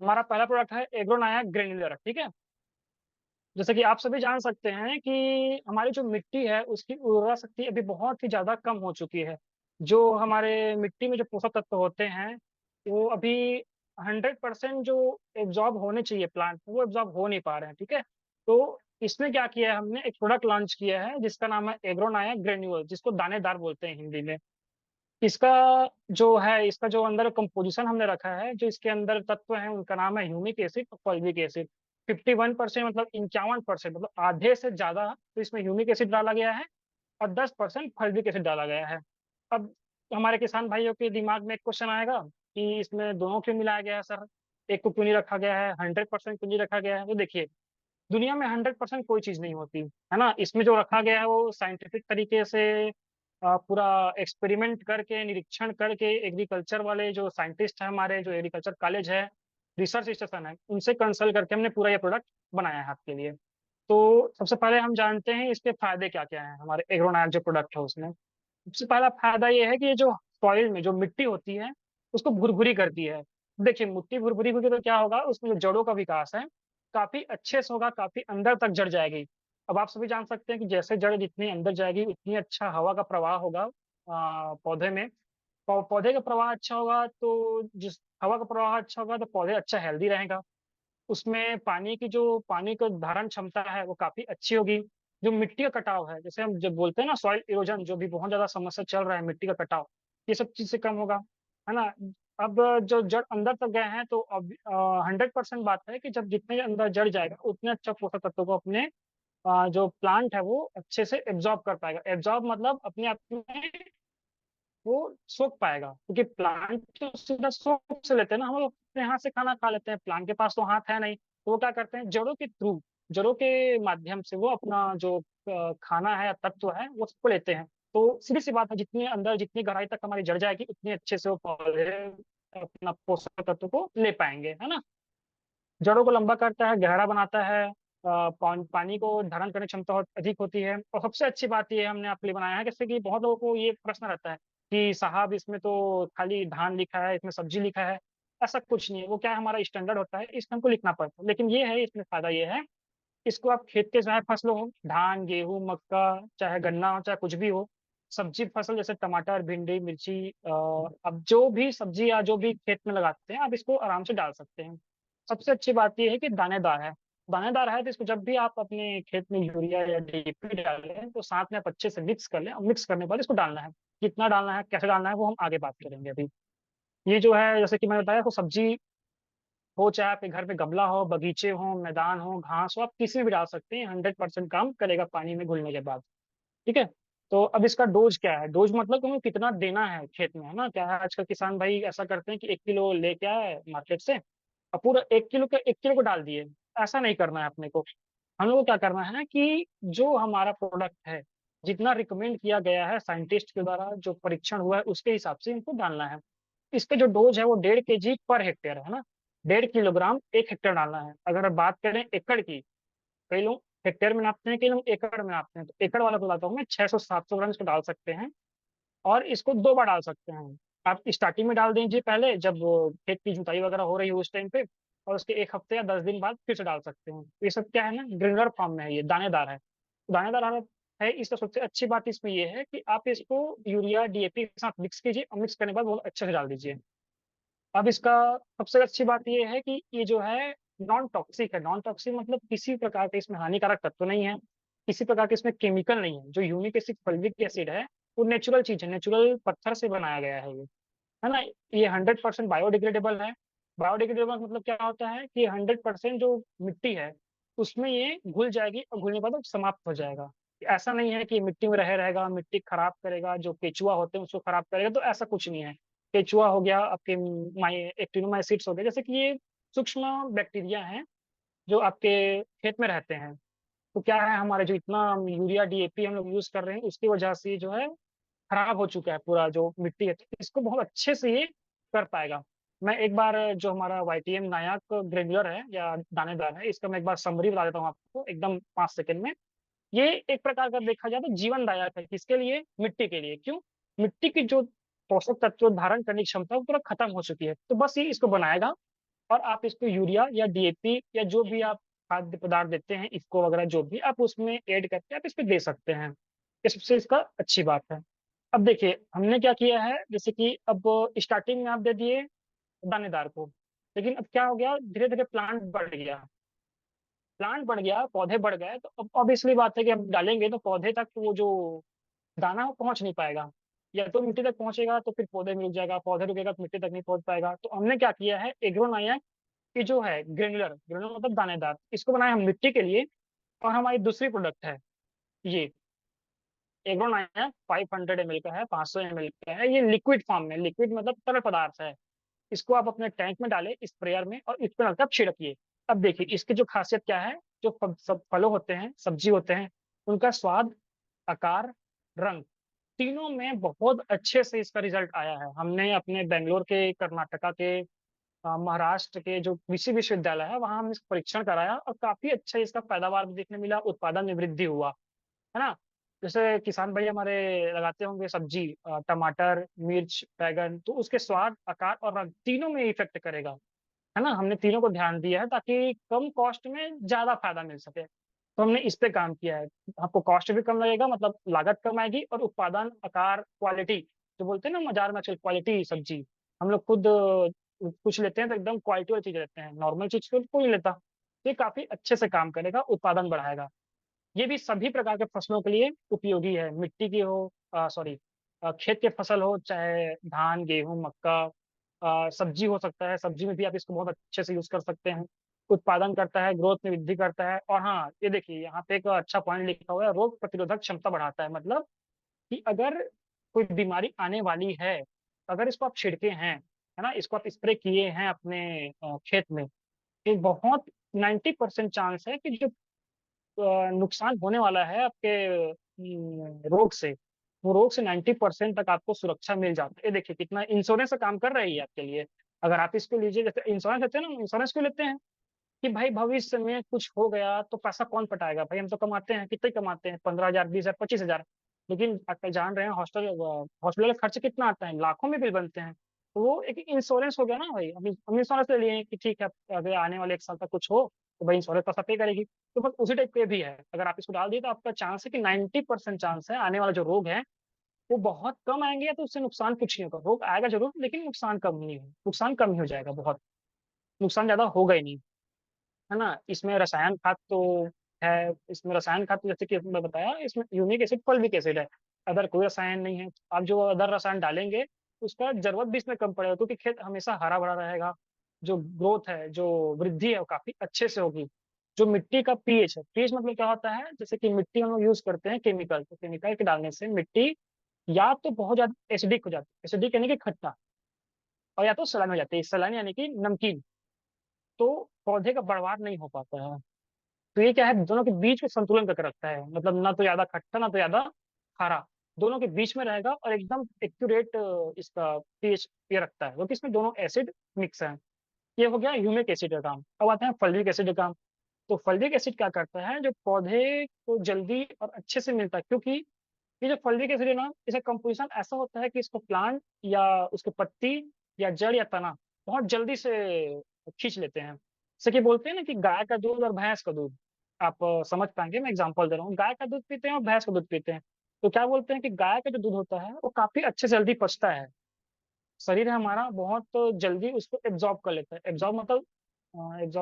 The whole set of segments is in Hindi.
हमारा पहला प्रोडक्ट है एग्रोनाया ग्रेन्युलर, ठीक है। जैसे कि आप सभी जान सकते हैं कि हमारी जो मिट्टी है उसकी उर्वरा शक्ति अभी बहुत ही ज़्यादा कम हो चुकी है। जो हमारे मिट्टी में जो पोषक तत्व होते हैं, वो अभी 100% जो एब्ज़ॉर्ब होने चाहिए प्लांट में, वो एब्ज़ॉर्ब हो नहीं पा रहे हैं, ठीक है। तो इसमें क्या किया है, हमने एक प्रोडक्ट लॉन्च किया है जिसका नाम है एग्रोनाया ग्रेन्युअल, जिसको दानेदार बोलते हैं हिंदी में। इसका जो है, इसका जो अंदर कंपोज़िशन हमने रखा है, जो इसके अंदर तत्व हैं, उनका नाम है ह्यूमिक एसिड और फॉल्विक एसिड। 51% मतलब 51% मतलब आधे से ज़्यादा तो इसमें ह्यूमिक एसिड डाला गया है और 10% फॉल्विक एसिड डाला गया है। अब हमारे किसान भाइयों के दिमाग में एक क्वेश्चन आएगा कि इसमें दोनों क्यों मिलाया गया है सर? एक को क्यों नहीं रखा गया है, 100% क्यों नहीं रखा गया है? तो देखिए, दुनिया में 100% कोई चीज़ नहीं होती, है ना? इसमें जो रखा गया है वो साइंटिफिक तरीके से पूरा एक्सपेरिमेंट करके, निरीक्षण करके एग्रीकल्चर वाले जो साइंटिस्ट हैं हमारे, जो एग्रीकल्चर कॉलेज है, रिसर्च स्टेशन है, उनसे कंसल्ट करके हमने पूरा ये प्रोडक्ट बनाया है आपके लिए। तो सबसे पहले हम जानते हैं इसके फ़ायदे क्या-क्या हैं, हमारे एग्रोनॉट जो प्रोडक्ट है उसमें। सबसे पहला फ़ायदा ये है कि ये जो सॉइल में जो मिट्टी होती है, उसको भुरभुरी करती है। देखिए, मिट्टी भुरभुरी होगी तो क्या होगा, उसमें जो जड़ों का विकास है, काफ़ी अच्छे से होगा, काफ़ी अंदर तक जड़ जाएगी। अब आप सभी जान सकते हैं कि जैसे जड़ जितनी अंदर जाएगी, उतनी अच्छा हवा का प्रवाह होगा पौधे में। पौधे का प्रवाह अच्छा होगा तो जिस हवा का प्रवाह अच्छा होगा तो पौधे अच्छा हेल्दी रहेगा। उसमें पानी का धारण क्षमता है वो काफ़ी अच्छी होगी। जो मिट्टी का कटाव है, जैसे हम जब बोलते हैं ना सॉइल इरोजन, जो भी बहुत ज़्यादा समस्या चल रहा है मिट्टी का कटाव, ये सब चीज़ से कम होगा, है ना? अब जो जड़ अंदर तक गए हैं तो अब 100% बात है कि जब जितने अंदर जड़ जाएगा उतने अच्छा पोषक तत्वों को अपने जो प्लांट है वो अच्छे से एब्ज़ॉर्ब कर पाएगा। एब्ज़ॉर्ब मतलब अपने आप में वो सोख पाएगा, क्योंकि प्लांट तो सीधा सोख से लेते हैं ना, हम लोग अपने हाथ से खाना खा लेते हैं, प्लांट के पास तो हाथ है नहीं, तो वो क्या करते हैं जड़ों के थ्रू, जड़ों के माध्यम से वो अपना जो खाना है या तत्व है वो उसको लेते हैं। तो सीधी-सी बात है, जितनी अंदर जितनी गहराई तक हमारी जड़ जाएगी उतनी अच्छे से वो पौधे अपना पोषक तत्व को ले पाएँगे, है ना? जड़ों को लंबा करता है, गहरा बनाता है, पानी को धारण करने की क्षमता बहुत अधिक होती है और सबसे अच्छी बात ये हमने आपके लिए बनाया है, जैसे कि बहुत लोगों को ये प्रश्न रहता है कि साहब इसमें तो खाली धान लिखा है, इसमें सब्ज़ी लिखा है। ऐसा कुछ नहीं है, वो क्या है हमारा स्टैंडर्ड होता है, इसमें हमको लिखना पड़ता है। लेकिन ये है इसमें फ़ायदा ये है, इसको आप खेत के चाहे फसलों हो, धान, गेहूँ, मक्का, चाहे गन्ना हो, चाहे कुछ भी हो, सब्ज़ी फसल जैसे टमाटर, भिंडी, मिर्ची अब जो भी सब्ज़ी या जो भी खेत में लगाते हैं, आप इसको आराम से डाल सकते हैं। सबसे अच्छी बात ये है कि दानेदार है। दानेदार है तो इसको जब भी आप अपने खेत में यूरिया या डीएपी डालें, तो साथ में आप अच्छे से मिक्स कर लें और मिक्स करने के बाद इसको डालना है। कितना डालना है, कैसे डालना है, वो हम आगे बात करेंगे अभी। ये जो है जैसे कि मैंने बताया, वो सब्ज़ी हो, चाहे आपके घर पे गमला हो, बगीचे हों, मैदान हो, घास हो, आप किसी में भी डाल सकते हैं, 100% काम करेगा पानी में घुलने के बाद, ठीक है? तो अब इसका डोज़ क्या है? डोज़ मतलब कि हमें कितना देना है खेत में, है ना? क्या है आजकल किसान भाई ऐसा करते हैं कि 1 किलो लेके आए मार्केट से और पूरा 1 किलो का 1 किलो को डाल दिए। ऐसा नहीं करना है अपने को। हम लोग को क्या करना है कि जो हमारा प्रोडक्ट है, जितना रिकमेंड किया गया है साइंटिस्ट के द्वारा, जो परीक्षण हुआ है, उसके हिसाब से इनको डालना है। इसका जो डोज़ है वो 1.5 केजी पर हेक्टेयर है ना? 1.5 किलोग्राम 1 हेक्टेयर डालना है। अगर बात करें एकड़ की, कई लोग हेक्टेयर में नापते हैं, कई लोग एकड़ में नापते हैं। तो एकड़ वाला बताता हूँ मैं, 600-700 ग्राम इसको डाल सकते हैं और इसको 2 बार डाल सकते हैं। आप स्टार्टिंग में डाल दीजिए पहले, जब वो खेत की जुताई वगैरह हो रही हो उस टाइम पे, और उसके 1 हफ्ते या 10 दिन बाद फिर से डाल सकते हैं। ये सब क्या है ना, ग्रेनुलर फॉर्म में है, ये दानेदार है। दानेदार है, इसका सबसे अच्छी बात इसमें ये है कि आप इसको यूरिया, डीएपी के साथ मिक्स कीजिए और मिक्स करने के बाद बहुत अच्छे से डाल दीजिए। अब इसका सबसे अच्छी बात ये है कि ये जो है नॉन टॉक्सिक है। नॉन टॉक्सिक मतलब किसी प्रकार के इसमें हानिकारक तत्व नहीं है, किसी प्रकार के इसमें केमिकल नहीं है। जो ह्यूमिक एसिड, फॉल्विक एसिड है, वो नेचुरल चीज़ है, नेचुरल पत्थर से बनाया गया है ये, है ना? ये 100% बायोडिग्रेडेबल है। बायोडिग्रेडेबल मतलब क्या होता है कि 100% जो मिट्टी है, उसमें ये घुल जाएगी और घुलने के बाद वो समाप्त हो जाएगा। ऐसा नहीं है कि मिट्टी में रहेगा, मिट्टी खराब करेगा, जो केचुआ होते हैं उसको खराब करेगा, तो ऐसा कुछ नहीं है। केचुआ हो गया, आपके एक्टिनोमाइसीट्स हो गए, जैसे कि ये सूक्ष्म बैक्टीरिया हैं, जो आपके खेत में रहते हैं। तो क्या है, हमारे जो इतना यूरिया, डीएपी हम लोग यूज़ कर रहे हैं, उसकी वजह से जो है खराब हो चुका है पूरा जो मिट्टी है, तो इसको बहुत अच्छे से ये कर पाएगा। मैं एक बार जो हमारा वाईटीएम नायाक ग्रेन्युलर है या दानेदार है, इसका मैं एक बार समरी बता देता हूँ आपको एकदम 5 सेकंड में। ये एक प्रकार का देखा जाए तो जीवनदायक है, किसके लिए? मिट्टी के लिए। क्यों? मिट्टी की जो पोषक तत्व धारण करने की क्षमता है वो पूरा खत्म हो चुकी है, तो बस ये इसको बनाएगा और आप इसको यूरिया या डीएपी या जो भी आप खाद्य पदार्थ देते हैं, इफ़को वगैरह जो भी आप उसमें ऐड करके आप इसपे दे सकते हैं। ये सबसे इसका अच्छी बात है। अब देखिए, हमने क्या किया है, जैसे कि अब स्टार्टिंग में आप दे दिए दानेदार को, लेकिन अब क्या हो गया, धीरे-धीरे प्लांट बढ़ गया, पौधे बढ़ गए, तो अब ऑब्वियसली बात है कि हम डालेंगे तो पौधे तक वो जो दाना वो पहुँच नहीं पाएगा। या तो मिट्टी तक पहुँचेगा तो फिर पौधे में रुक जाएगा, पौधे रुकेगा तो मिट्टी तक नहीं पहुँच पाएगा। तो हमने क्या किया है, एग्रोनाइया ये जो है ग्रेन्युलर ग्रेन्युलर मतलब दानेदार, इसको बनाया हम मिट्टी के लिए। और हमारी दूसरी प्रोडक्ट है ये एग्रोनाइया 500 एमएल का है, 500 एमएल का है। ये लिक्विड फॉर्म में, लिक्विड मतलब तरल पदार्थ है। इसको आप अपने टैंक में डालें स्प्रेयर में और इस पे मतलब छिड़किए। अब देखिए इसकी जो खासियत क्या है, जो सब फलों होते हैं, सब्जी होते हैं, उनका स्वाद, आकार, रंग तीनों में बहुत अच्छे से इसका रिजल्ट आया है। हमने अपने बैंगलोर के, कर्नाटका के, महाराष्ट्र के जो कृषि विश्वविद्यालय है, वहाँ हमने इसका परीक्षण कराया और काफ़ी अच्छा इसका पैदावार भी देखने मिला, उत्पादन में वृद्धि हुआ, है ना? जैसे किसान भाई हमारे लगाते होंगे सब्जी, टमाटर, मिर्च, बैंगन, तो उसके स्वाद, आकार और रंग तीनों में इफ़ेक्ट करेगा, है ना? हमने तीनों को ध्यान दिया है ताकि कम कॉस्ट में ज़्यादा फ़ायदा मिल सके। तो हमने इस पे काम किया है। आपको कॉस्ट भी कम लगेगा, मतलब लागत कम आएगी, और उत्पादन, आकार, क्वालिटी जो बोलते हैं ना बाज़ार में आजकल क्वालिटी सब्जी, हम लोग खुद कुछ लेते हैं तो एकदम क्वालिटी वाली चीज़ लेते हैं, नॉर्मल चीज़ को कोई नहीं लेता। तो ये काफ़ी अच्छे से काम करेगा, उत्पादन बढ़ाएगा। ये भी सभी प्रकार के फसलों के लिए उपयोगी है, मिट्टी की हो, सॉरी, खेत के फसल हो, चाहे धान, गेहूँ, मक्का, सब्जी हो सकता है, सब्जी में भी आप इसको बहुत अच्छे से यूज़ कर सकते हैं। उत्पादन करता है, ग्रोथ में वृद्धि करता है, और हाँ, ये देखिए यहाँ पे एक अच्छा पॉइंट लिखा हुआ है, रोग प्रतिरोधक क्षमता बढ़ाता है। मतलब कि अगर कोई बीमारी आने वाली है, अगर इसको आप छिड़के हैं, है ना? इसको आप स्प्रे किए हैं अपने खेत में, तो बहुत 90% चांस है कि जो नुकसान होने वाला है आपके रोग से, वो रोग से 90% तक आपको सुरक्षा मिल जाता है। ये देखिए कितना इंश्योरेंस का काम कर रही है आपके लिए। अगर आप इसको लीजिए, जैसे इंश्योरेंस लेते हैं ना, इंश्योरेंस क्यों लेते हैं? कि भाई भविष्य में कुछ हो गया तो पैसा कौन पटाएगा? भाई हम तो कमाते हैं, कितने कमाते हैं? 15,000, 20,000, 25,000। लेकिन आजकल जान रहे हैं हॉस्पिटल का खर्च कितना आता है? लाखों में बिल बनते हैं। तो वो एक इंश्योरेंस हो गया ना भाई। हम इंश्योरेंस ले लिए कि ठीक है, अगर आने वाले 1 साल तक कुछ हो, तो भाई इंश्योरेंस पैसा पे करेगी। तो बस उसी टाइप का ये भी है। अगर आप इसको डाल दिए तो आपका चांस है कि 90% चांस है आने वाला जो रोग है, वो बहुत कम आएँगे, या तो उससे नुकसान कुछ नहीं होगा। रोग आएगा ज़रूर, लेकिन नुकसान कम नहीं हो, नुकसान कम ही हो जाएगा बहुत। नुकसान ज़्यादा होगा ही नहीं। है ना? इसमें रसायन खाद तो है, इसमें रसायन खाद तो जैसे कि मैं बताया, इसमें यूमिक एसिड, फॉल्विक एसिड है। अदर कोई रसायन नहीं है। आप जो अदर रसायन डालेंगे, उसका ज़रूरत भी इसमें कम पड़ेगा, क्योंकि खेत हमेशा हरा-भरा रहेगा। जो ग्रोथ है, जो वृद्धि है, वो काफ़ी अच्छे से होगी। जो मिट्टी का पीएच है, पीएच मतलब क्या होता है? जैसे कि मिट्टी हम लोग यूज़ करते हैं केमिकल, तो केमिकल के डालने से मिट्टी या तो बहुत ज़्यादा एसिडिक हो जाती है, एसिडिक यानी कि खट्टा, और या तो सलाइन हो जाती है। सलाइन यानी कि नमकीन, तो पौधे का बढ़वार नहीं हो पाता है। तो ये क्या है, दोनों के बीच में संतुलन करके रखता है, मतलब ना तो ज़्यादा खट्टा, ना तो ज़्यादा खारा, दोनों के बीच में रहेगा, और एकदम एक्यूरेट इसका पीएच ये रखता है, क्योंकि इसमें दोनों एसिड मिक्स हैं। ये हो गया ह्यूमिक एसिड का काम। अब आते हैं फल्विक एसिड का काम। तो फल्विक एसिड क्या करता है, जो पौधे को जल्दी और अच्छे से मिलता है, क्योंकि ये जो फल्विक एसिड है ना, इसका कंपोज़िशन ऐसा होता है कि इसको प्लांट या उसकी पत्ती या जड़ या तना बहुत जल्दी से खींच लेते हैं। जैसे कि बोलते हैं ना कि गाय का दूध और भैंस का दूध, आप समझ पाएँगे, मैं एग्ज़ाम्पल दे रहा हूँ। गाय का दूध पीते हैं और भैंस का दूध पीते हैं। तो क्या बोलते हैं कि गाय का जो दूध होता है, वो काफ़ी अच्छे से जल्दी पचता है। शरीर है हमारा बहुत जल्दी उसको एब्ज़ॉर्ब कर लेता है। एब्ज़ॉर्ब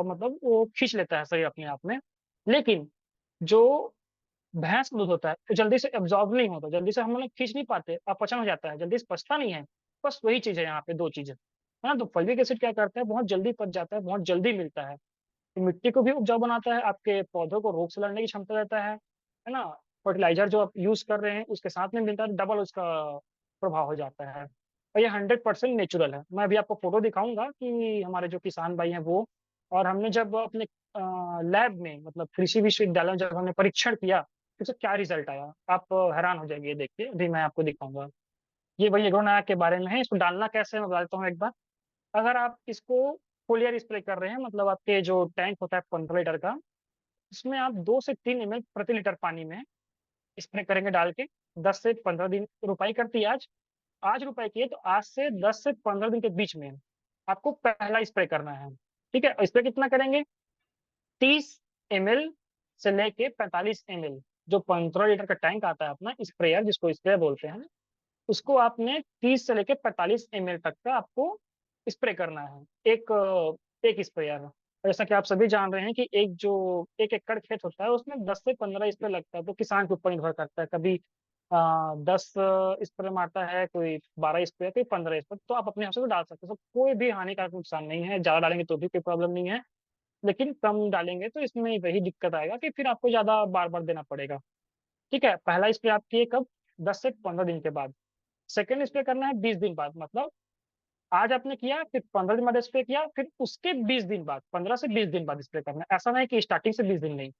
मतलब वो खींच लेता है शरीर अपने आप में। लेकिन जो भैंस का दूध होता है, तो जल्दी से एब्ज़ॉर्ब नहीं होता, जल्दी से हम लोग खींच नहीं पाते, अपचन हो जाता है, जल्दी से पचता नहीं है। बस वही चीज़ है यहाँ पे, 2 चीज़ें, है ना? तो फॉलिक एसिड क्या करता है, बहुत जल्दी पच जाता है, बहुत जल्दी मिलता है। तो मिट्टी को भी उपजाऊ बनाता है, आपके पौधों को रोग से लड़ने की क्षमता देता है ना? फर्टिलाइज़र जो आप यूज़ कर रहे हैं, उसके साथ में मिलता है, डबल उसका प्रभाव हो जाता है। और ये 100% नेचुरल है। मैं अभी आपको फ़ोटो दिखाऊँगा कि हमारे जो किसान भाई हैं वो, और हमने जब अपने लैब में, मतलब कृषि विश्वविद्यालय में जब हमने परीक्षण किया, तो उसका क्या रिज़ल्ट आया, आप हैरान हो जाएँगे ये देख के। अभी मैं आपको दिखाऊँगा। ये वही एग्रोनाया के बारे में है, इसको डालना कैसे है मैं बता देता हूँ एक बार। अगर आप इसको फ़ोलियर स्प्रे कर रहे हैं, मतलब आपके जो टैंक होता है 15 लीटर का, उसमें आप 2 से 3 एमएल प्रति लीटर पानी में स्प्रे करेंगे डाल के। 10 से 15 दिन, रुपाई करती है आज रुपाई की है, तो आज से 10 से 15 दिन के बीच में आपको पहला स्प्रे करना है। ठीक है, इस पे कितना करेंगे? 30 ml से लेके 45 ml, जो 15 लीटर का टैंक आता है अपना स्प्रेयर, जिसको स्प्रे बोलते हैं, उसको आपने 30 से लेके 45 ml तक का आपको स्प्रे करना है, एक स्प्रेयर। जैसा कि आप सभी जान रहे हैं कि 1 एकड़ खेत होता है, उसमें 10 से 15 स्प्रे लगता है, तो किसान के ऊपर निर्भर करता है। कभी 10 स्प्रे मारता है, कोई 12 स्प्रे, कोई 15 स्प्रे, तो आप अपने हिसाब से तो डाल सकते हो। तो कोई भी हानिकारक नुकसान नहीं है, ज्यादा डालेंगे तो भी कोई प्रॉब्लम नहीं है, लेकिन कम डालेंगे तो इसमें वही दिक्कत आएगा कि फिर आपको ज्यादा बार बार देना पड़ेगा। ठीक है, पहला स्प्रे आप किए कब? 10 से 15 दिन के बाद। सेकेंड स्प्रे करना है 20 दिन बाद, मतलब आज आपने किया, फिर 15 दिन बाद स्प्रे किया, फिर उसके 20 दिन बाद, 15 से 20 दिन बाद स्प्रे करना है। ऐसा नहीं कि स्टार्टिंग से 20 दिन नहीं।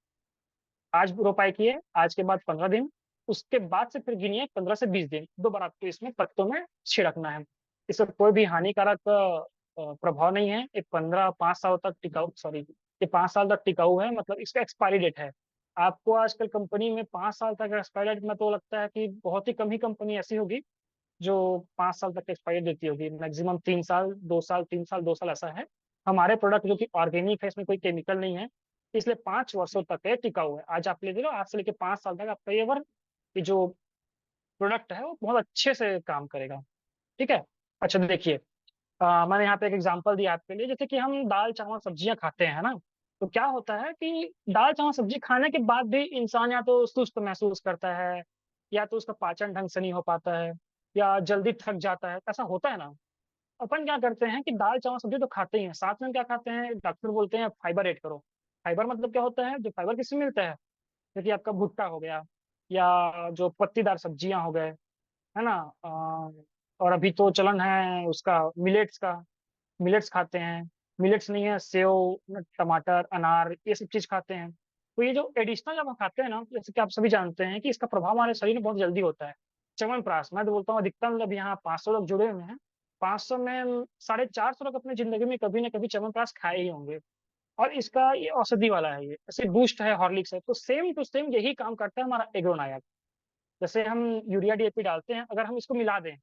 आज रोपाई किए, आज के बाद 15 दिन, उसके बाद से फिर गिनिए 15 से 20 दिन, 2 बार आपको इसमें पत्तों में छिड़कना है। इससे कोई भी हानिकारक प्रभाव नहीं है। ये 5 साल तक टिकाऊ, सॉरी, ये 5 साल तक टिकाऊ है, मतलब इसका एक्सपायरी डेट है। आपको आजकल कंपनी में 5 साल तक एक्सपायरी डेट में तो लगता है कि बहुत ही कम ही कंपनी ऐसी होगी जो 5 साल तक एक्सपायरी देती होगी। मैक्सिमम 3 साल, 2 साल, 3 साल, 2 साल ऐसा है। हमारे प्रोडक्ट जो कि ऑर्गेनिक है, इसमें कोई केमिकल नहीं है, इसलिए 5 वर्षों तक ये टिकाऊ है। आज आप ले लो, आज से लेके 5 साल तक आपका ये जो प्रोडक्ट है वो बहुत अच्छे से काम करेगा। ठीक है। अच्छा देखिए, मैंने यहाँ पे एक एग्जांपल दिया आपके लिए, जैसे कि हम दाल चावल सब्जियां खाते हैं ना, तो क्या होता है कि दाल चावल सब्जी खाने के बाद भी इंसान या तो सुस्त महसूस करता है, या तो उसका पाचन ढंग से नहीं हो पाता है, या जल्दी थक जाता है, ऐसा होता है ना। अपन क्या करते हैं कि दाल चावल सब्जी तो खाते ही हैं, साथ में क्या खाते हैं, डॉक्टर बोलते हैं फाइबर ऐड करो। फाइबर मतलब क्या होता है? जो फाइबर किससे मिलता है? जैसे कि आपका भुट्टा हो गया, या जो पत्तीदार सब्जियां हो गए, है ना। और अभी तो चलन है उसका मिलेट्स का, मिलेट्स खाते हैं। मिलेट्स नहीं है, सेव, टमाटर, अनार, ये सब चीज खाते हैं। तो ये जो एडिशनल जब हम खाते हैं ना, जैसे कि आप सभी जानते हैं कि इसका प्रभाव हमारे शरीर में बहुत जल्दी होता है। च्यवनप्राश, मैं तो बोलता हूँ अधिकतम लोग यहाँ 500 लोग जुड़े हुए हैं, 500 में 450 लोग अपने जिंदगी में कभी ना कभी च्यवनप्राश खाए ही होंगे। और इसका ये औषधि वाला है, ये ऐसे बूस्ट है, हॉर्लिक्स है, तो सेम टू सेम यही काम करता है हमारा एग्रोनायक। जैसे हम यूरिया डीएपी डालते हैं, अगर हम इसको मिला दें,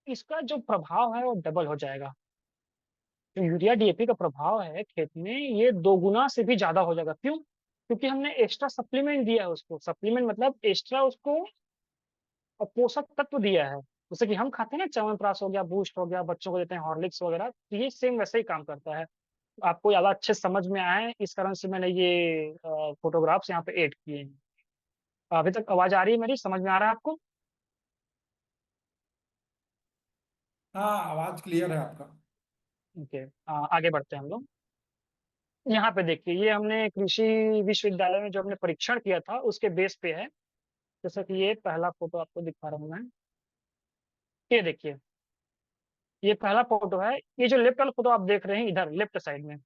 इसका जो प्रभाव है वो डबल हो जाएगा। जो यूरिया डीएपी का प्रभाव है खेत में, ये 2 गुना से भी ज्यादा हो जाएगा। क्यों? क्योंकि हमने एक्स्ट्रा सप्लीमेंट दिया है उसको। सप्लीमेंट मतलब एक्स्ट्रा उसको पोषक तत्व दिया है। जैसे कि हम खाते हैं ना, च्यवनप्राश हो गया, बूस्ट हो गया, बच्चों को देते हैं हॉर्लिक्स वगैरह, तो ये सेम वैसे ही काम करता है। आपको ज्यादा अच्छे समझ में आए इस कारण से मैंने ये फोटोग्राफ्स यहाँ पे ऐड किए हैं। अभी तक आवाज आ रही है मेरी? समझ में आ रहा है आपको? हाँ, आवाज क्लियर है आपका। ओके, आगे बढ़ते हैं हम लोग। यहाँ पे देखिए, ये हमने कृषि विश्वविद्यालय में जो हमने परीक्षण किया था उसके बेस पे है। जैसा कि ये पहला फोटो आपको दिखा रहा हूँ मैं। ये देखिए, ये पहला फोटो है। ये जो लेफ्ट वाला फोटो आप देख रहे हैं इधर लेफ्ट साइड में,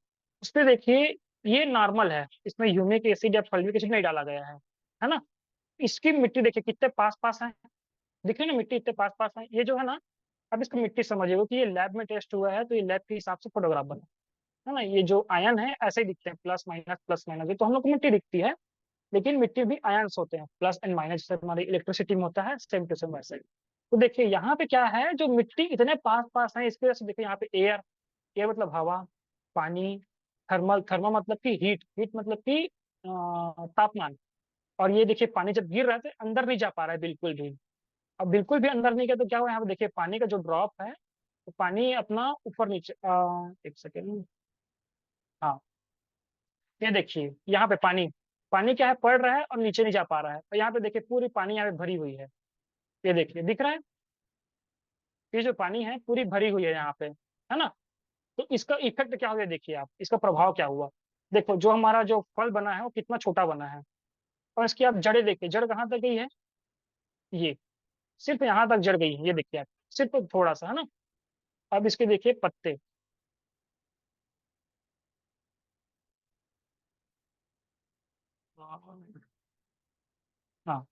उस पे देखिए, ये नॉर्मल है, इसमें ह्यूमिक एसिड या फॉल्विक एसिड नहीं डाला गया है ना। इसकी मिट्टी देखिए कितने पास पास है, दिख रही है ना, मिट्टी इतने पास पास है, ये जो है ना। अब इसको मिट्टी समझिएगा कि ये लैब में टेस्ट हुआ है, तो ये लैब के हिसाब से फोटोग्राफ बना है ना। ये जो आयन है ऐसे ही दिखते हैं, प्लस माइनस, ये तो हम लोग को मिट्टी दिखती है, लेकिन मिट्टी भी आयन्स होते हैं, प्लस एंड माइनस, जैसे हमारी इलेक्ट्रिसिटी में होता है, सेम टू सेम वैसे ही। तो देखिए यहाँ पे क्या है, जो मिट्टी इतने पास पास है, इसकी वजह से देखिए यहाँ पे एयर, एयर मतलब हवा, पानी, थर्मल, थर्मल मतलब कि हीट, हीट मतलब कि तापमान। और ये देखिए पानी जब गिर रहा है तो अंदर नहीं जा पा रहा है बिल्कुल भी। अब बिल्कुल भी अंदर नहीं गया तो क्या हुआ, यहाँ पे देखिए पानी का जो ड्रॉप है, तो पानी अपना ऊपर नीचे, एक सेकेंड, हाँ, ये देखिए यहाँ पे पानी, पानी क्या है, पड़ रहा है और नीचे नहीं जा पा रहा है, और यहाँ पे देखिए पूरी पानी यहाँ पे भरी हुई है। ये देखिए दिख रहा है, ये जो पानी है पूरी भरी हुई है यहाँ पे, है ना। तो इसका इफेक्ट क्या हो गया, देखिए आप, इसका प्रभाव क्या हुआ। देखो जो हमारा जो फल बना है वो कितना छोटा बना है, और इसकी आप जड़ें देखिए, जड़ कहाँ तक गई है, ये सिर्फ यहाँ तक जड़ गई है, ये देखिए आप, सिर्फ थोड़ा सा, है ना। अब इसके देखिए पत्ते, हाँ,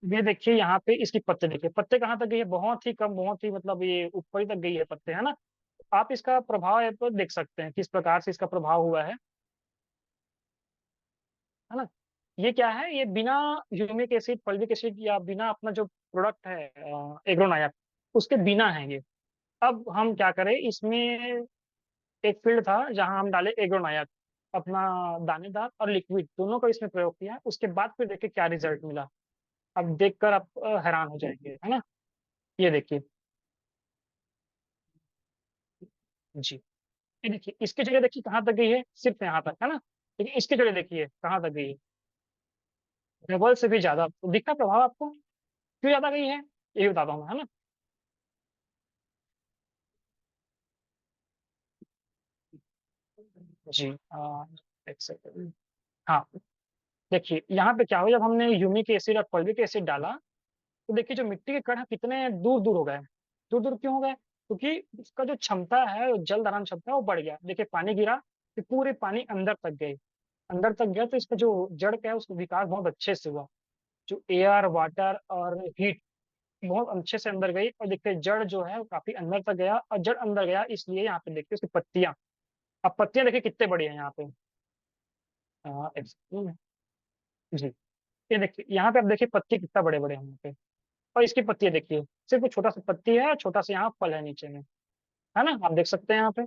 ये देखिए यहाँ पे इसकी पत्ते देखिए, पत्ते कहाँ तक गई है, बहुत ही कम, बहुत ही, मतलब ये ऊपर ही तक गई है पत्ते, है ना। आप इसका प्रभाव है तो देख सकते हैं किस प्रकार से इसका प्रभाव हुआ है ना। ये क्या है, ये बिना ह्यूमिक एसिड, फॉल्विक एसिड, या बिना अपना जो प्रोडक्ट है एग्रोनाइट, उसके बिना है ये। अब हम क्या करें इसमें, एक फील्ड था जहां हम डाले एग्रोनायक अपना दानेदार और लिक्विड दोनों का इसमें प्रयोग किया, उसके बाद फिर देखिए क्या रिजल्ट मिला। अब देखकर आप हैरान हो जाएंगे, है ना। ये देखिए। जी। ये देखिए इसकी जगह देखिए कहाँ तक गई है, सिर्फ यहाँ तक, है ना। लेकिन इसकी जगह देखिए कहाँ तक गई है, डबल से भी ज्यादा। तो दिखता प्रभाव आपको क्यों ज्यादा गई है, ये बताता हूँ मैं, है ना। जी। एक सेकंड। हाँ। देखिए यहाँ पे क्या हुआ, जब हमने यूमिक एसिड और फॉल्विक एसिड डाला तो देखिए जो मिट्टी के कण हैं कितने दूर दूर हो गए। दूर दूर क्यों हो गए, क्योंकि उसका जो क्षमता है, जो जल धारण क्षमता है वो बढ़ गया। देखिए पानी गिरा तो पूरे पानी अंदर तक गए, अंदर तक गया तो इसका जो जड़ का है उसका विकास बहुत अच्छे से हुआ। जो एयर वाटर और हीट बहुत अच्छे से अंदर गई, और देखिए जड़ जो है वो काफी अंदर तक गया, और जड़ अंदर गया इसलिए यहाँ पे देखिए उसकी पत्तियां, अब पत्तियां देखिए कितने बड़ी हैं यहाँ पे। excuse me। जी। ये देखिए यहाँ पे आप देखिए पत्ती कितना बड़े बड़े हैं यहाँ पे, और इसकी पत्ती देखिए सिर्फ एक छोटा सा पत्ती है, छोटा सा यहाँ फल है नीचे में, है ना, आप देख सकते हैं यहाँ पे।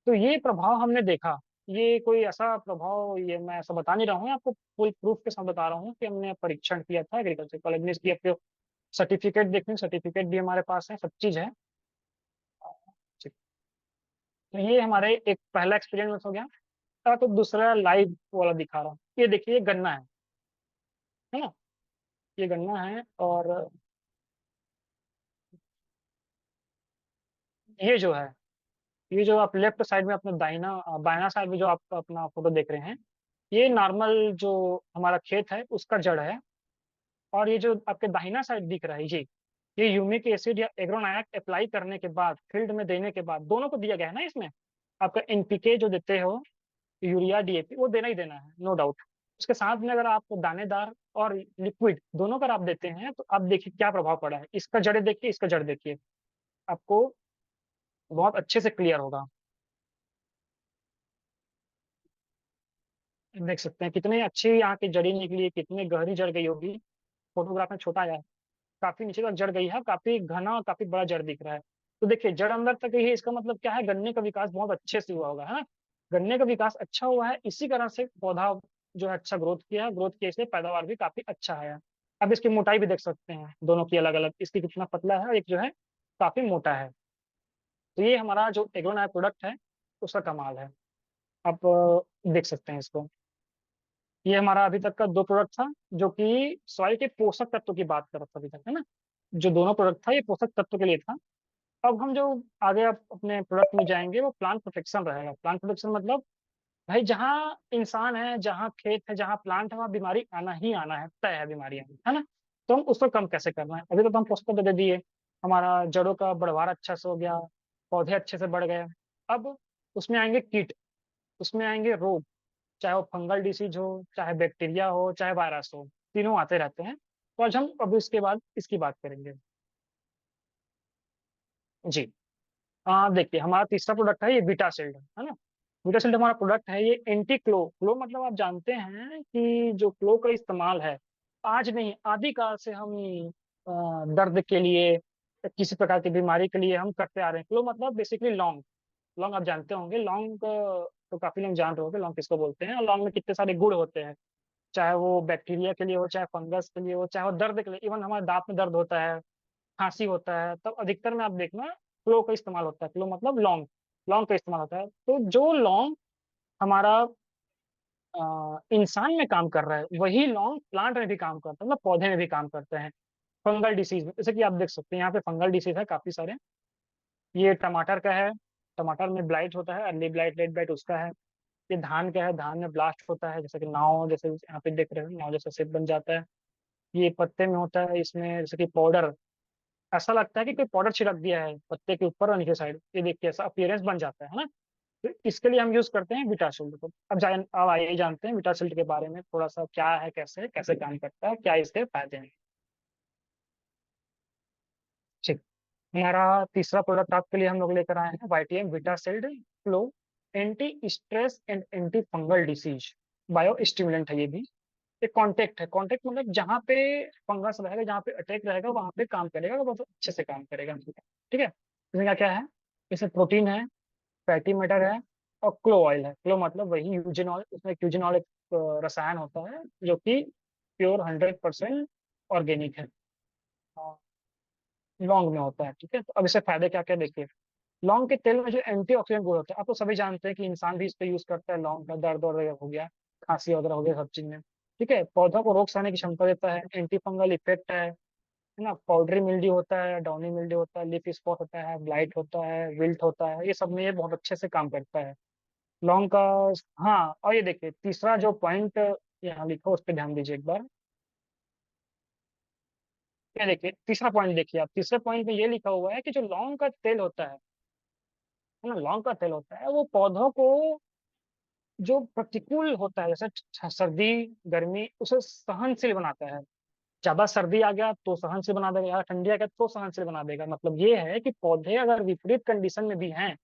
तो ये प्रभाव हमने देखा। ये कोई ऐसा प्रभाव, ये मैं ऐसा बता नहीं रहा हूँ आपको, फुल प्रूफ के साथ बता रहा हूँ कि हमने परीक्षण किया था एग्रीकल्चर कॉलेज में इसकी। आपको सर्टिफिकेट देखने, सर्टिफिकेट भी हमारे पास है, सब चीज है। ठीक। तो ये हमारे एक पहला एक्सपीरियंस हो गया। तो दूसरा लाइव वाला दिखा रहा हूँ। ये देखिए ये गन्ना है ना। ये गन्ना है, और ये जो है, ये जो आप लेफ्ट साइड में अपना दाहिना बायाना साइड में जो आप अपना फोटो देख रहे हैं, ये नॉर्मल जो हमारा खेत है उसका जड़ है। और ये जो आपके दाहिना साइड दिख रहा है ये यूमिक एसिड या एग्रोनायक अप्लाई करने के बाद, फील्ड में देने के बाद, दोनों को दिया गया है ना इसमें। आपका एनपीके जो देते हो, यूरिया डीएपी, वो देना ही देना है, नो डाउट। उसके साथ में अगर आप दानेदार और लिक्विड दोनों अगर आप देते हैं तो आप देखिए क्या प्रभाव पड़ा है। इसका जड़ देखिए, इसका जड़ देखिए, आपको बहुत अच्छे से क्लियर होगा। देख सकते हैं कितनी अच्छी यहाँ की जड़ी निकली है, कितनी गहरी जड़ गई होगी। फोटोग्राफ में छोटा आया है, काफी नीचे तक जड़ गई है, काफी घना और काफी बड़ा जड़ दिख रहा है। तो देखिए जड़ अंदर तक गई है, इसका मतलब क्या है, गन्ने का विकास बहुत अच्छे से हुआ होगा, है ना। गन्ने का विकास अच्छा हुआ है, इसी कारण से पौधा जो है अच्छा ग्रोथ किया है, ग्रोथ किया इसलिए पैदावार भी काफी अच्छा है। अब इसकी मोटाई भी देख सकते हैं दोनों की अलग अलग, इसकी कितना पतला है और एक जो है काफी मोटा है। तो ये हमारा जो एग्रोनाइट प्रोडक्ट है उसका कमाल है। आप देख सकते हैं इसको। ये हमारा अभी तक का दो प्रोडक्ट था, जो कि सॉइल के पोषक तत्व की बात कर रहा था अभी तक, है ना। जो दोनों प्रोडक्ट था ये पोषक तत्व के लिए था। अब हम जो आगे अपने प्रोडक्ट में जाएंगे वो प्लांट प्रोटेक्शन रहेगा। प्लांट प्रोटेक्शन मतलब भाई जहाँ इंसान है, जहाँ खेत है, जहाँ प्लांट है, वहाँ बीमारी आना ही आना है, तय है बीमारी आना, है ना। तो हम उसको कम कैसे करना है, अभी तो हम पोषक तत्व दे दिए, हमारा जड़ों का बढ़वार अच्छा से हो गया, पौधे अच्छे से बढ़ गए। अब उसमें आएंगे कीट, उसमें आएंगे रोग, चाहे वो फंगल डिसीज हो, चाहे बैक्टीरिया हो, चाहे वायरस हो, तीनों आते रहते हैं। तो आज हम अभी इसके बाद इसकी बात करेंगे। जी। देखिए हमारा तीसरा प्रोडक्ट है ये बीटाशील्ड, है ना। बीटाशील्ड हमारा प्रोडक्ट है, ये एंटी क्लो। क्लो मतलब आप जानते हैं कि जो क्लो का इस्तेमाल है, आज नहीं आदिकाल से हम दर्द के लिए, किसी प्रकार की बीमारी के लिए हम करते आ रहे हैं। क्लो मतलब बेसिकली लौंग। लौंग आप जानते होंगे, लौंग तो काफी लोग जान रहे होंगे लौंग किसको बोलते हैं। और लौंग में कितने सारे गुण होते हैं, चाहे वो बैक्टीरिया के लिए हो, चाहे फंगस के लिए हो, चाहे वो दर्द के लिए, इवन हमारे दांत में दर्द होता है, खांसी होता है, तब अधिकतर में आप देखना क्लो का इस्तेमाल होता है। क्लो मतलब लौंग, लौंग का इस्तेमाल होता है। तो जो लौंग हमारा इंसान में काम कर रहा है, वही लौंग प्लांट में भी काम करता है, मतलब पौधे में भी काम करते हैं फंगल डिसीज में। जैसे कि आप देख सकते हैं यहाँ पे फंगल डिसीज है काफी सारे। ये टमाटर का है, टमाटर में ब्लाइट होता है, अर्ली ब्लाइट, लेट ब्लाइट उसका है। ये धान का है, धान में ब्लास्ट होता है, जैसे कि नाव, जैसे यहाँ पे देख रहे हो नाव जैसा शेप बन जाता है। ये पत्ते में होता है, इसमें जैसे कि पाउडर, ऐसा लगता है कि कोई पाउडर छिड़क दिया है पत्ते के ऊपर और नीचे साइड, ये देखिए ऐसा अपीयरेंस बन जाता है ना। तो इसके लिए हम यूज करते हैं विटाशिल्ड को। अब आइए जानते हैं विटाशिल्ड के बारे में थोड़ा सा, क्या है, कैसे कैसे काम करता है, क्या इसके फायदे हैं। ठीक। हमारा तीसरा प्रोडक्ट आपके लिए हम लोग लेकर आए हैं YTM Vitashield flow, anti stress and anti fungal disease bio stimulant है ये भी। एक कॉन्टेक्ट है, कॉन्टेक्ट मतलब जहाँ पे फंगस रहेगा, जहाँ पे अटैक रहेगा वहां पे काम करेगा, वो बहुत अच्छे से काम करेगा। ठीक है। इसमें क्या क्या है, इसमें प्रोटीन है, फैटी मैटर है और क्लो ऑयल है। क्लो मतलब वही यूजिनॉल, उसमें यूजिनॉल एक रसायन होता है जो कि प्योर 100% ऑर्गेनिक है, लौंग में होता है। ठीक है, तो अब इससे फायदे क्या क्या देखिए। लौंग के तेल में जो एंटीऑक्सीडेंट गुण होते हैं, आप तो सभी जानते हैं कि इंसान भी इस पे यूज करता है लौंग का, दर्द वगैरह हो गया, खांसी वगैरह हो गया, सब चीज में। ठीक है, पौधों को रोग सहने की क्षमता देता है, एंटी फंगल इफेक्ट है ना, पाउडरी मिल्ड्यू होता है, डाउनी मिल्ड्यू होता है, लीफ स्पॉट होता है, ब्लाइट होता है, विल्ट होता है, ये सब में ये बहुत अच्छे से काम करता है लौंग का। हाँ, और ये देखिए तीसरा जो पॉइंट यहाँ लिखा उस पर ध्यान दीजिए एक बार। ये देखिए तीसरा पॉइंट, देखिए आप तीसरे पॉइंट में ये लिखा हुआ है कि जो लौंग का तेल होता है ना, लौंग का तेल होता है वो पौधों को जो प्रतिकूल होता है, जैसे सर्दी गर्मी, उसे सहनशील बनाता है। ज्यादा सर्दी आ गया तो सहनशील बना देगा, ज्यादा ठंडी आ गया तो सहनशील बना देगा। मतलब ये है कि पौधे अगर विपरीत कंडीशन में भी हैं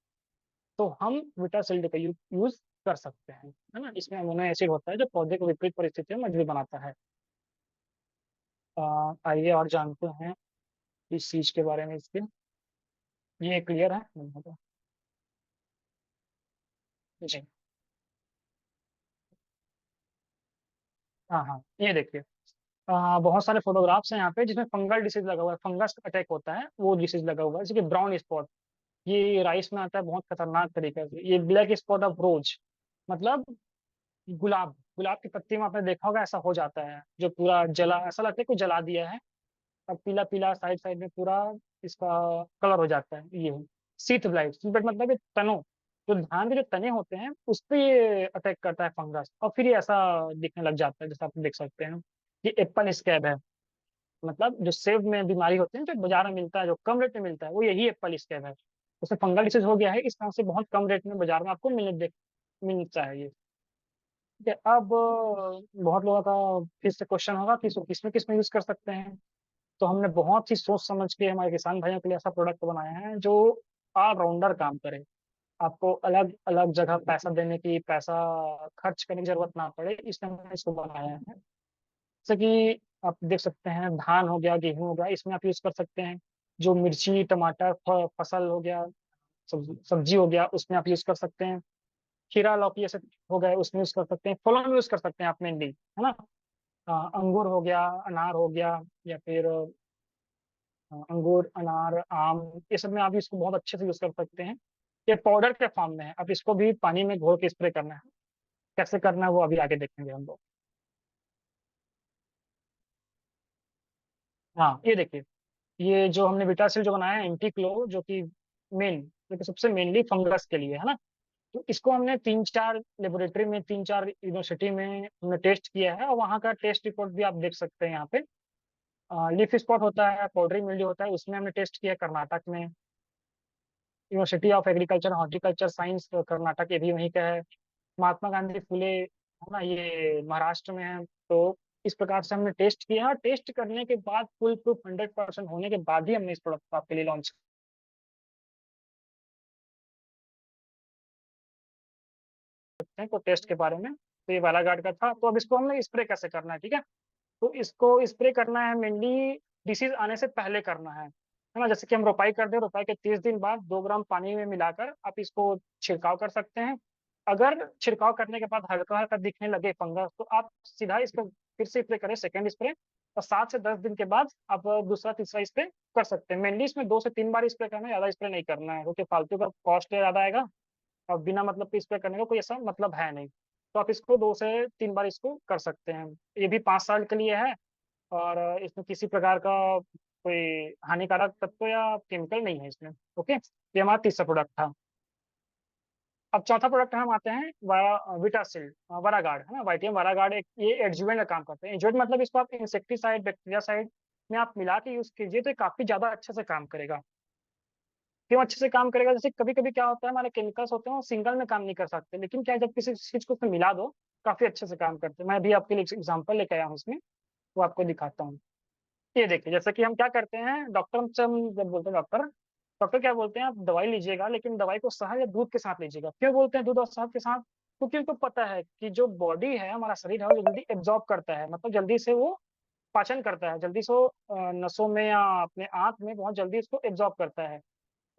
तो हम विटासिल्ड का यूज कर सकते हैं, है ना। इसमें अमीनो एसिड होता है जो पौधे को विपरीत परिस्थितियों में मजबूत बनाता है। आइए और जानते हैं इस चीज के बारे में, इसके ये क्लियर है। जी, हाँ हाँ, ये देखिए बहुत सारे फोटोग्राफ्स हैं यहाँ पे जिसमें फंगल डिसीज लगा हुआ है, फंगस अटैक होता है वो डिसीज लगा हुआ है, जैसे कि ब्राउन स्पॉट। ये राइस में आता है बहुत खतरनाक तरीके से। ये ब्लैक स्पॉट ऑफ रोज, मतलब गुलाब, गुलाब की पत्ती में आपने देखा होगा ऐसा हो जाता है, जो पूरा जला, ऐसा लगता है कोई जला दिया है। अब पीला पीला साइड साइड में पूरा इसका कलर हो जाता है। ये सीथ ब्लाइट, सीथ ब्लाइट मतलब ये तनों, जो धान के जो तने होते हैं उस पे ये अटैक करता है फंगस, और फिर ये ऐसा दिखने लग जाता है जैसा आप देख सकते हैं। ये एप्पल स्कैब है, मतलब जो सेब में बीमारी होती है जो बाजार में मिलता है, जो कम रेट में मिलता है, वो यही एप्पल स्कैब है। उसमें फंगल डिसीज हो गया है, इस तरह से बहुत कम रेट में बाजार में आपको मिलता है ये। ठीक है, अब बहुत लोगों का फिर से क्वेश्चन होगा कि इसको किसमें किसमें यूज कर सकते हैं। तो हमने बहुत ही सोच समझ के हमारे किसान भाइयों के लिए ऐसा प्रोडक्ट बनाया है जो ऑलराउंडर काम करे। आपको अलग अलग जगह पैसा देने की, पैसा खर्च करने की जरूरत ना पड़े, इसलिए हमने इसको बनाया है। जैसे कि आप देख सकते हैं धान हो गया, गेहूं हो गया, इसमें आप यूज कर सकते हैं। जो मिर्ची टमाटर फसल हो गया, सब्जी हो गया, उसमें आप यूज कर सकते हैं। खीरा लौकी ऐसे हो गए, उसमें यूज कर सकते हैं। फलों में यूज कर सकते हैं आप मेनली, है ना। अंगूर हो गया, अनार हो गया, या फिर अंगूर अनार आम, ये सब में आप इसको बहुत अच्छे से यूज कर सकते हैं। ये पाउडर के फॉर्म में है, अब इसको भी पानी में घोल के स्प्रे करना है। कैसे करना है वो अभी आगे देखेंगे हम लोग। हाँ, ये देखिए, ये जो हमने विटासिल जो बनाया है एंटी क्लो, जो कि मेन, जो कि सबसे मेनली फंगस के लिए है ना। तो इसको हमने 3-4 लेबोरेटरी में, 3-4 यूनिवर्सिटी में हमने टेस्ट किया है, और वहाँ का टेस्ट रिपोर्ट भी आप देख सकते हैं यहाँ पे। लीफ स्पॉट होता है, पाउडरी मिल्ड्यू होता है, उसमें हमने टेस्ट किया कर्नाटक में। University of agriculture horticulture science Karnataka, ये भी वहीं का है। महात्मा गांधी फुले, है ना, ये महाराष्ट्र में है। तो इस प्रकार से हमने टेस्ट किया, और टेस्ट करने के बाद फुल प्रूफ 100% होने के बाद ही हमने इस प्रोडक्ट को आपके लिए लॉन्च करते हैं। तो टेस्ट के बारे में तो ये बालाघाट का था। तो अब इसको हमने स्प्रे कैसे करना है, ठीक है। तो इसको स्प्रे करना है मेनली डिसीज आने से पहले करना है ना। जैसे कि हम रोपाई करते हैं, रोपाई के 30 दिन बाद 2 ग्राम पानी में मिलाकर आप इसको छिड़काव कर सकते हैं। अगर छिड़काव करने के बाद हल्का हल्का दिखने लगे फंगस, तो आप सीधा इसको फिर से स्प्रे करें, सेकेंड स्प्रे। और 7 से 10 दिन के बाद आप दूसरा तीसरा स्प्रे कर सकते हैं। मेनली इसमें 2 से 3 बार स्प्रे करना है, ज्यादा स्प्रे नहीं करना है, क्योंकि फालतू का कॉस्ट ज्यादा आएगा और बिना मतलब के स्प्रे करने का कोई ऐसा मतलब है नहीं। तो आप इसको 2 से 3 बार इसको कर सकते हैं। ये भी 5 साल के लिए है, और इसमें किसी प्रकार का कोई हानिकारक तत्व या केमिकल नहीं है इसमें। ओके, ये हमारा तीसरा प्रोडक्ट था। अब चौथा प्रोडक्ट हम आते हैं विटासिल, वरागार्ड, है ना, वाइटियम वरागार्ड। एक ये एडजुवेंट का काम करते हैं। एडजुवेंट मतलब इसको आप इंसेक्टिसाइड बैक्टीरियासाइड में आप मिला के यूज कीजिए तो ये काफी ज्यादा अच्छे से काम करेगा। क्यों अच्छे से काम करेगा, जैसे कभी कभी क्या होता है हमारे केमिकल्स होते हैं वो सिंगल में काम नहीं कर सकते, लेकिन क्या है, जब किसी चीज को उसमें मिला दो काफी अच्छे से काम करते हैं। मैं भी आपके लिए एग्जाम्पल लेके आया हूँ इसमें, वो आपको दिखाता हूँ। ये देखिए, जैसे कि हम क्या करते हैं, डॉक्टर से हम जब बोलते हैं, डॉक्टर डॉक्टर क्या बोलते हैं, आप दवाई लीजिएगा लेकिन दवाई को शहद या दूध के साथ लीजिएगा। क्यों बोलते हैं दूध और शहद के साथ? क्योंकि उनको पता है कि जो बॉडी है, हमारा शरीर है, वो जल्दी एब्जॉर्ब करता है, मतलब जल्दी से वो पाचन करता है, जल्दी से वो नसों में या अपने आंत में बहुत जल्दी इसको एब्जॉर्ब करता है,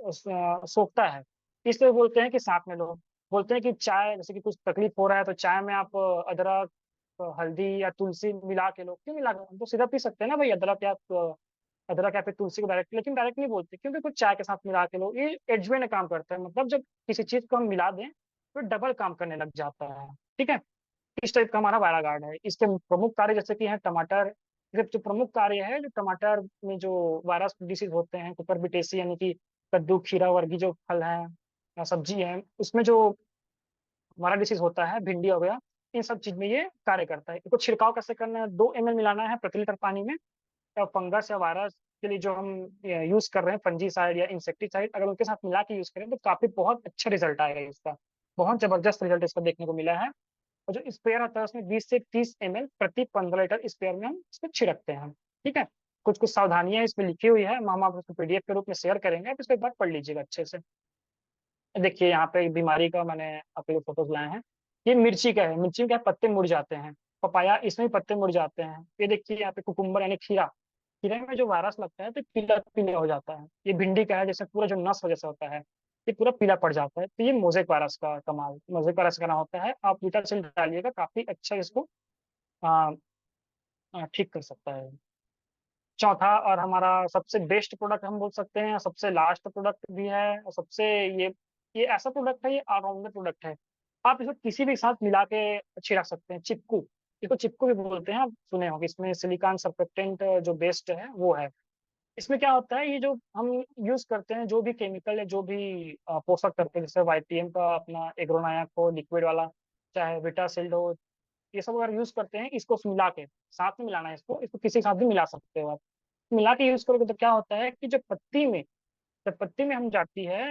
सोखता है। इसलिए बोलते हैं कि साथ में लो। बोलते हैं कि चाय, जैसे कि कुछ तकलीफ हो रहा है तो चाय में आप अदरक, हल्दी या तुलसी मिला के लो। क्यों मिला के? हम तो सीधा पी सकते हैं ना भाई, अदरक या फिर तुलसी को डायरेक्ट, लेकिन डायरेक्ट नहीं बोलते क्योंकि कुछ चाय के साथ मिला के लो। ये एडजमेंट काम करता है, मतलब जब किसी चीज को हम मिला दें तो डबल काम करने लग जाता है। ठीक है, इस टाइप का हमारा वायरा गार्ड है। इसके प्रमुख कार्य जैसे कि है टमाटर। जो प्रमुख कार्य है, जो टमाटर में जो वायरस डिसीज होते हैं, कुकुरबिटेसी यानी कि कद्दू खीरा वर्गीय जो फल है या सब्जी है, उसमें जो हमारा डिसीज होता है, भिंडी हो गया, इन सब चीज में ये कार्य करता है। इसको छिड़काव कैसे करना है? 2 ml मिलाना है प्रति लीटर पानी में। और फंगस या वायरस के लिए जो हम यूज कर रहे हैं, फंजीसाइड या इंसेक्टिसाइड, अगर उनके साथ मिला के यूज करें तो काफी बहुत अच्छा रिजल्ट आएगा इसका। बहुत जबरदस्त रिजल्ट इसका देखने को मिला है। और जो स्प्रेयर आता है उसमें 20 से 30 ml प्रति 15 लीटर स्प्रेयर में हम इसको छिड़कते हैं। ठीक है, कुछ कुछ सावधानियां इसमें लिखी हुई है, हम आपको पीडीएफ के रूप में शेयर करेंगे, आप इसको एक बार पढ़ लीजिएगा अच्छे से। देखिए यहाँ पे एक बीमारी का मैंने आपके लिए फोटोज लाए हैं। ये मिर्ची का है, मिर्ची में क्या है, पत्ते मुड़ जाते हैं। पपाया, इसमें भी पत्ते मुड़ जाते हैं। ये देखिए यहाँ पे कुकुम्बर यानी खीरा, खीरे में जो वायरस लगता है तो पीला पीला हो जाता है। ये भिंडी का है, जैसे पूरा जो नस जैसा होता है, ये पूरा पीला पड़ जाता है। तो ये मोजेक वायरस का कमाल, मोजेक वायरस का नाम होता है। आप वीटासिल डालिएगा, काफी अच्छा इसको आ, ठीक कर सकता है। चौथा और हमारा सबसे बेस्ट प्रोडक्ट हम बोल सकते हैं, सबसे लास्ट प्रोडक्ट भी है, और सबसे ये ऐसा प्रोडक्ट है, ये ऑलराउंडर प्रोडक्ट है। आप इसको किसी भी साथ मिला के छिड़क सकते हैं। चिपकू, इसको चिपकू भी बोलते हैं, आप सुने होंगे। इसमें सिलिकॉन सरफेक्टेंट जो बेस्ड है वो है। इसमें क्या होता है, ये जो हम यूज करते हैं, जो भी केमिकल है, जो भी पोषक तत्व, जैसे वाईटीएम का अपना एग्रोनायक हो लिक्विड वाला, चाहे विटासिल्ड हो, ये सब अगर यूज करते हैं, इसको मिला के साथ में मिलाना है। इसको इसको किसी के साथ भी मिला सकते हो आप। मिला के यूज करोगे तो क्या होता है कि जब पत्ती में हम जाती है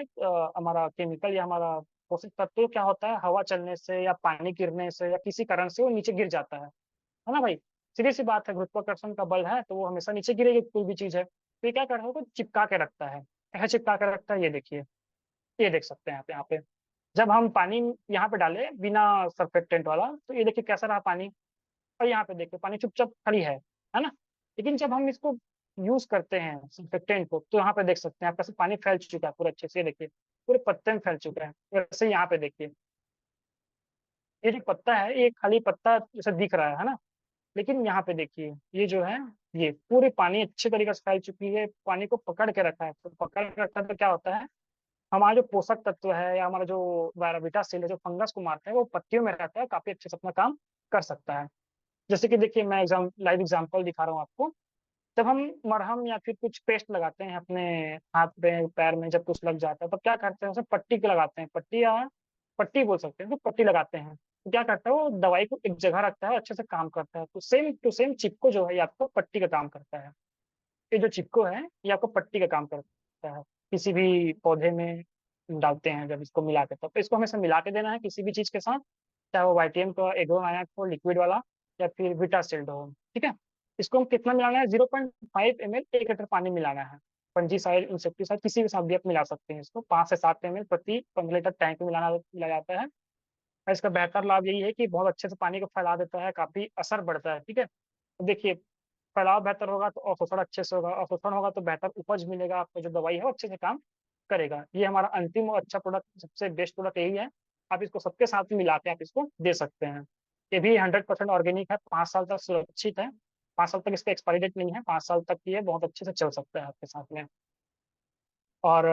हमारा केमिकल या हमारा पोषक तत्व, तो क्या होता है, हवा चलने से या पानी गिरने से या किसी कारण से वो नीचे गिर जाता है ना भाई? सीधी सी बात है, गुरुत्वाकर्षण का बल है तो वो हमेशा नीचे गिरेगी कोई भी चीज है। तो ये क्या कर रहा है, वो चिपका के रखता है। कैसे चिपका के रखता है, ये देखिए, ये देख सकते हैं आप यहाँ पे। जब हम पानी यहाँ पे डाले बिना सरफेक्टेंट वाला, तो ये देखिए कैसा रहा पानी। और यहाँ पे देखिए पानी चुपचाप खड़ी है ना? लेकिन जब हम इसको यूज करते हैं सरफेक्टेंट को, तो यहाँ पे देख सकते हैं आप कैसे पानी फैल चुका है पूरे अच्छे से। ये देखिए पूरे पत्ते में फैल चुका है। वैसे यहाँ पे देखिए, ये जो पत्ता है, ये खाली पत्ता जैसे दिख रहा है ना? लेकिन यहाँ पे देखिए, ये जो है, ये पूरे पानी अच्छे तरीके से फैल चुकी है, पानी को पकड़ के रखा है। तो पकड़ के रखा है तो क्या होता है, हमारा जो पोषक तत्व है या हमारा जो वायरबिटा सेल है, जो फंगस को मारता है, वो पत्तियों में रहता है, काफी अच्छे से अपना काम कर सकता है। जैसे कि देखिए, मैं लाइव एग्जांपल दिखा रहा हूँ आपको। जब हम मरहम या फिर कुछ पेस्ट लगाते हैं अपने हाथ पे पैर में, जब कुछ लग जाता है तो क्या करते हैं, उसे पट्टी के लगाते हैं, पट्टी या पट्टी बोल सकते हैं, तो पट्टी लगाते हैं। तो क्या करता है, वो दवाई को एक जगह रखता है, अच्छे से काम करता है। तो सेम टू सेम चिपको जो है, ये आपको पट्टी का काम करता है। ये जो चिपको है, ये आपको पट्टी का काम करता है। किसी भी पौधे में डालते हैं जब इसको मिला के, तो इसको हमेशा मिला के देना है किसी भी चीज के साथ, चाहे वो वाईटीएम का एग्रोनायक हो लिक्विड वाला या फिर विटासिल्ड हो। ठीक है, इसको हम कितना मिलाना है, 0.5 ml 1 लीटर पानी मिलाना है। फंजीसाइड इंसेक्टिसाइड किसी के साथ भी आप मिला सकते हैं। इसको 5 से 7 ml प्रति 15 लीटर टैंक में मिला जाता है। और इसका बेहतर लाभ यही है कि बहुत अच्छे से पानी को फैला देता है, काफी असर बढ़ता है। ठीक है, तो देखिए, फैलाव बेहतर होगा तो अवशोषण अच्छे से होगा, अवशोषण होगा तो बेहतर उपज मिलेगा, आपको जो दवाई है वो अच्छे से काम करेगा। ये हमारा अंतिम और अच्छा प्रोडक्ट, सबसे बेस्ट प्रोडक्ट यही है। आप इसको सबके साथ में मिला के आप इसको दे सकते हैं। ये भी 100% ऑर्गेनिक है, 5 साल तक सुरक्षित है। 5 साल तक इसका एक्सपायरी डेट नहीं है, 5 साल तक ये बहुत अच्छे से चल सकता है आपके साथ में। और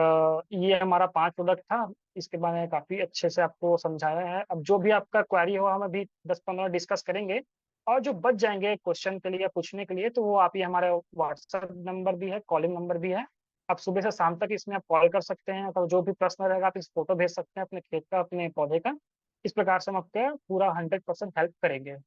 ये हमारा 5 प्रोडक्ट था। इसके बारे में काफ़ी अच्छे से आपको समझाया है। अब जो भी आपका क्वेरी हो, हम अभी 10-15 डिस्कस करेंगे। और जो बच जाएंगे क्वेश्चन के लिए या पूछने के लिए, तो वो आप, ये हमारे व्हाट्सएप नंबर भी है, कॉलिंग नंबर भी है। आप सुबह से शाम तक इसमें आप कॉल कर सकते हैं। तो जो भी प्रश्न रहेगा, आप इस फोटो भेज सकते हैं अपने खेत का, अपने पौधे का। इस प्रकार से हम आपका पूरा 100% हेल्प करेंगे।